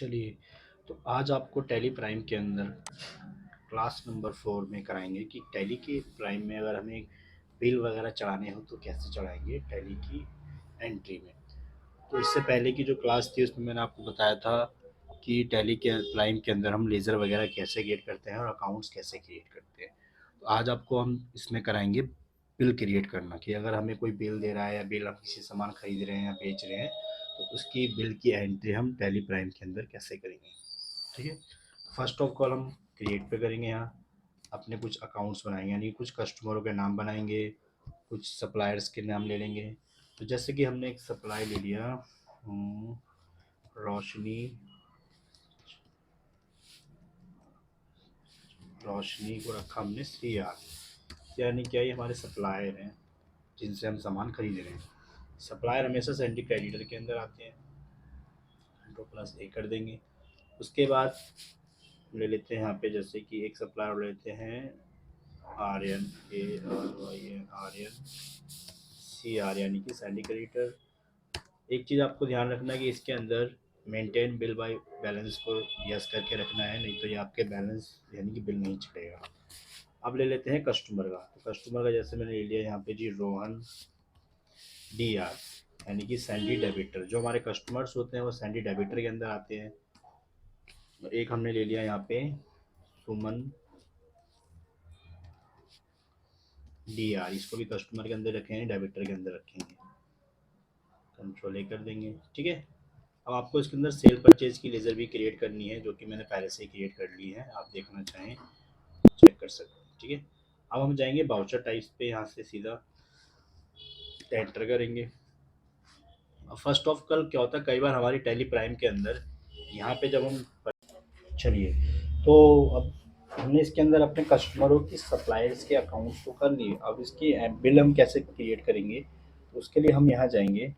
चलिए, तो आज आपको टैली प्राइम के अंदर क्लास नंबर 4 में कराएंगे कि टैली के प्राइम में अगर हमें बिल वगैरह चढ़ाने हो तो कैसे चढ़ाएंगे टैली की एंट्री में। तो इससे पहले की जो क्लास थी उसमें मैंने आपको बताया था कि टैली के प्राइम के अंदर हम लेज़र वगैरह कैसे क्रिएट करते हैं और अकाउंट्स कैसे क्रिएट करते हैं। तो आज आपको हम इसमें कराएंगे बिल क्रिएट करना, कि अगर हमें कोई बिल दे रहा है या बिल हम किसी सामान खरीद रहे हैं या बेच रहे हैं तो उसकी बिल की एंट्री हम टैली प्राइम के अंदर कैसे करेंगे। ठीक है, फर्स्ट ऑफ ऑल हम क्रिएट पे करेंगे। यहाँ अपने कुछ अकाउंट्स बनाएंगे, यानी कुछ कस्टमरों के नाम बनाएंगे, कुछ सप्लायर्स के नाम ले लेंगे। तो जैसे कि हमने एक सप्लाई ले लिया, रोशनी रोशनी को रखा हमने CR, यानी क्या, ये हमारे सप्लायर हैं जिनसे हम सामान खरीद रहे हैं। सप्लायर हमेशा सेंट्री क्रेडिटर के अंदर आते हैं, Ctrl+A कर देंगे। उसके बाद ले लेते हैं यहाँ पे, जैसे कि एक सप्लायर लेते हैं आर्यन, ARYN, आर्यन CR, यानी कि सेंट्री क्रेडिटर। एक चीज़ आपको ध्यान रखना है कि इसके अंदर मेंटेन बिल बाय बैलेंस को यस करके रखना है, नहीं तो ये आपके बैलेंस यानी कि बिल नहीं चढ़ेगा। अब ले लेते हैं कस्टमर का। तो कस्टमर का जैसे मैंने ले लिया यहाँ पे जी, रोहन DR, यानी कि सैंडी डेबिटर। जो हमारे कस्टमर्स होते हैं वो सैंडी डेबिटर के अंदर आते हैं। तो एक हमने ले लिया यहाँ पे सुमन DR, इसको भी कस्टमर के अंदर रखेंगे, डेबिटर के अंदर रखेंगे। Ctrl+A कर देंगे। ठीक है, अब आपको इसके अंदर सेल परचेज की लेज़र भी क्रिएट करनी है, जो कि मैंने पहले से ही क्रिएट कर ली है। आप देखना चाहें चेक कर सकते हैं। ठीक है, अब हम जाएंगे बाउचर टाइप्स पे, यहाँ से सीधा एंटर करेंगे। अब फर्स्ट ऑफ कल क्या होता है, कई बार हमारी टैली प्राइम के अंदर यहाँ पे जब हम, चलिए, तो अब हमने इसके अंदर अपने कस्टमरों की सप्लायर्स के अकाउंट्स तो कर लिए। अब इसकी बिल हम कैसे क्रिएट करेंगे, तो उसके लिए हम यहाँ जाएंगे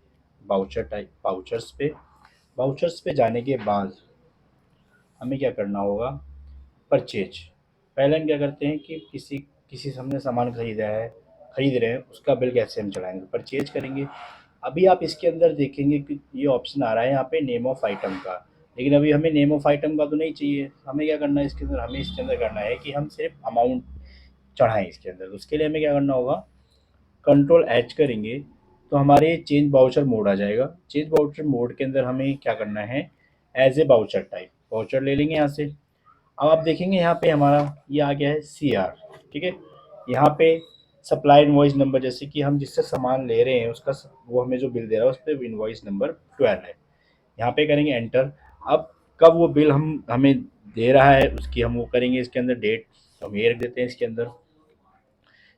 बाउचर्स पे जाने के बाद हमें क्या करना होगा, परचेज। पहले हम क्या करते हैं कि किसी किसी से हमने सामान खरीद रहे हैं, उसका बिल कैसे हम चढ़ाएंगे, परचेज करेंगे। अभी आप इसके अंदर देखेंगे कि ये ऑप्शन आ रहा है यहाँ पे नेम ऑफ आइटम का, लेकिन अभी हमें नेम ऑफ आइटम का तो नहीं चाहिए। हमें क्या करना है इसके अंदर, हमें इसके अंदर करना है कि हम सिर्फ अमाउंट चढ़ाएं इसके अंदर। उसके लिए हमें क्या करना होगा, Ctrl+H करेंगे तो हमारे चेंज बाउचर मोड आ जाएगा। चेंज बाउचर मोड के अंदर हमें क्या करना है, as a voucher type voucher ले लेंगे यहाँ से। अब आप देखेंगे यहाँ पे हमारा ये आ गया है CR। ठीक है, यहाँ पे सप्लाई इनवॉइस नंबर, जैसे कि हम जिससे सामान ले रहे हैं उसका वो हमें जो बिल दे रहा है उस पर इनवॉइस नंबर 12 है। यहाँ पे करेंगे एंटर। अब कब वो बिल हमें दे रहा है उसकी हम वो करेंगे इसके अंदर डेट, तो हम ये रख देते हैं इसके अंदर।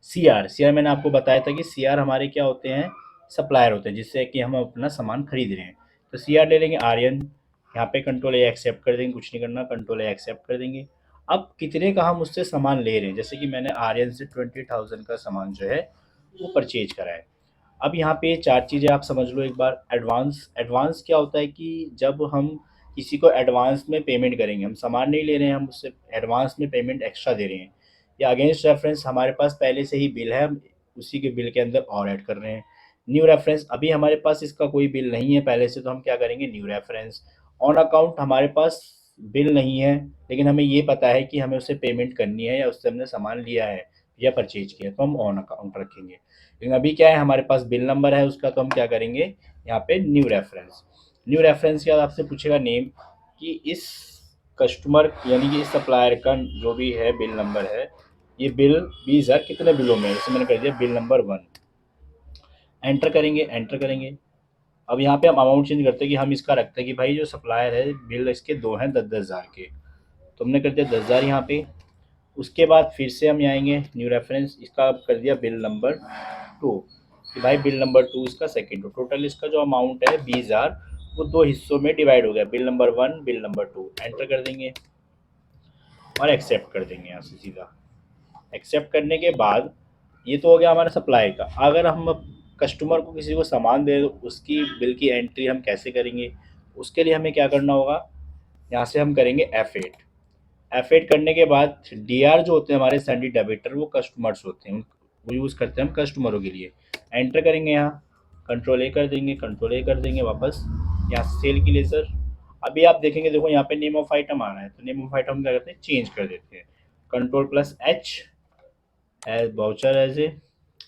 CR मैंने आपको बताया था कि CR हमारे क्या होते हैं, सप्लायर होते हैं जिससे कि हम अपना सामान खरीद रहे हैं। तो CR ले लेंगे आर्यन, यहाँ पे Ctrl+A एक्सेप्ट कर देंगे, कुछ नहीं करना, Ctrl+A एक्सेप्ट कर देंगे। अब कितने का हम उससे सामान ले रहे हैं, जैसे कि मैंने आर्यन से 20,000 का सामान जो है वो परचेज करा है। अब यहाँ पे चार चीज़ें आप समझ लो एक बार। एडवांस, एडवांस क्या होता है कि जब हम किसी को एडवांस में पेमेंट करेंगे, हम सामान नहीं ले रहे हैं, हम उससे एडवांस में पेमेंट एक्स्ट्रा दे रहे हैं, या अगेंस्ट रेफरेंस हमारे पास पहले से ही बिल है, हम उसी के बिल के अंदर और ऐड कर रहे हैं। न्यू रेफरेंस, अभी हमारे पास इसका कोई बिल नहीं है पहले से, तो हम क्या करेंगे, न्यू रेफरेंस। ऑन अकाउंट, हमारे पास बिल नहीं है लेकिन हमें ये पता है कि हमें उसे पेमेंट करनी है या उससे हमने सामान लिया है या परचेज किया, तो हम ऑन अकाउंट रखेंगे। लेकिन अभी क्या है, हमारे पास बिल नंबर है उसका, तो हम क्या करेंगे यहाँ पे न्यू रेफरेंस। न्यू रेफरेंस के बाद आपसे पूछेगा नेम, कि इस कस्टमर यानी कि इस सप्लायर का जो भी है बिल नंबर है, ये बिल 20,000 कितने बिलों में है, जैसे मैंने कर दिया बिल नंबर 1। एंटर करेंगे, एंटर करेंगे। अब यहाँ पे हम अमाउंट चेंज करते हैं कि हम इसका रखते हैं कि भाई जो सप्लायर है बिल इसके 2 हैं 10-10 हज़ार के, तो हमने कर दिया 10,000 यहाँ पे। उसके बाद फिर से हम आएंगे न्यू रेफरेंस, इसका कर दिया बिल नंबर 2, कि भाई बिल नंबर 2 इसका सेकेंड। तो टोटल इसका जो अमाउंट है 20,000 वो 2 हिस्सों में डिवाइड हो गया, bill number 1 bill number 2। Enter कर देंगे और एक्सेप्ट कर देंगे यहाँ से सीधा। एक्सेप्ट करने के बाद ये तो हो गया हमारा सप्लाई का। अगर हम कस्टमर को किसी को सामान दे तो उसकी बिल की एंट्री हम कैसे करेंगे, उसके लिए हमें क्या करना होगा, यहाँ से हम करेंगे F8 करने के बाद DR जो होते हैं हमारे सैंडी डेबिटर, वो कस्टमर्स होते हैं, वो यूज़ करते हैं हम कस्टमरों के लिए। एंटर करेंगे यहाँ, Ctrl+A कर देंगे, Ctrl+A कर देंगे वापस, यहाँ सेल की लेज़र। अभी आप देखेंगे, देखो यहाँ पे नेम ऑफ आइटम आ रहा है, तो नेम ऑफ आइटम क्या करते हैं, चेंज कर देते हैं, Ctrl+H as voucher as a,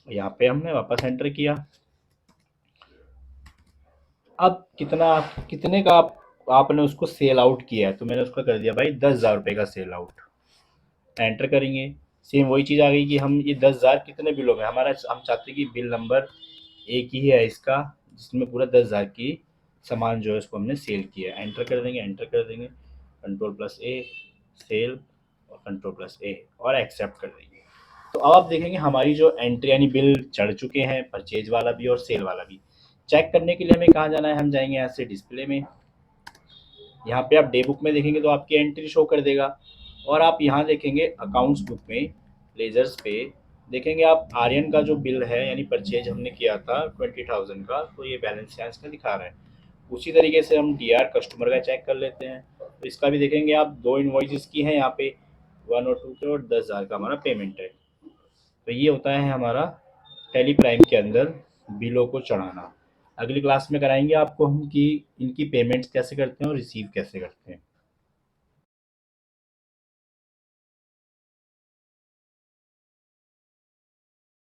यहाँ पे हमने वापस एंटर किया। अब कितने का आपने उसको सेल आउट किया है, तो मैंने उसका कर दिया भाई 10,000 रुपये का सेल आउट। एंटर करेंगे, सेम वही चीज़ आ गई कि हम ये 10,000 कितने बिलों में, हमारा हम चाहते हैं कि बिल नंबर एक ही है इसका, जिसमें पूरा 10,000 की सामान जो है उसको हमने सेल किया। एंटर कर देंगे, एंटर कर देंगे, Ctrl+A सेल और Ctrl+A और एक्सेप्ट कर देंगे। तो अब आप देखेंगे हमारी जो एंट्री यानी बिल चढ़ चुके हैं, परचेज वाला भी और सेल वाला भी। चेक करने के लिए हमें कहाँ जाना है, हम जाएंगे यहाँ से डिस्प्ले में, यहाँ पे आप डे बुक में देखेंगे तो आपकी एंट्री शो कर देगा, और आप यहाँ देखेंगे अकाउंट्स बुक में लेजर्स पे देखेंगे आप आर्यन का जो बिल है यानी परचेज हमने किया था 20,000 का, तो ये बैलेंस यहाँ इसका दिखा रहा है। उसी तरीके से हम डी आर कस्टमर का चेक कर लेते हैं, तो इसका भी देखेंगे आप, दो इन्वॉइस की हैं यहाँ पे, 1 और 2 के, और 10,000 का हमारा पेमेंट है। तो ये होता है हमारा टेली प्राइम के अंदर बिलों को चढ़ाना। अगली क्लास में कराएंगे आपको हम कि इनकी पेमेंट्स कैसे करते हैं और रिसीव कैसे करते हैं।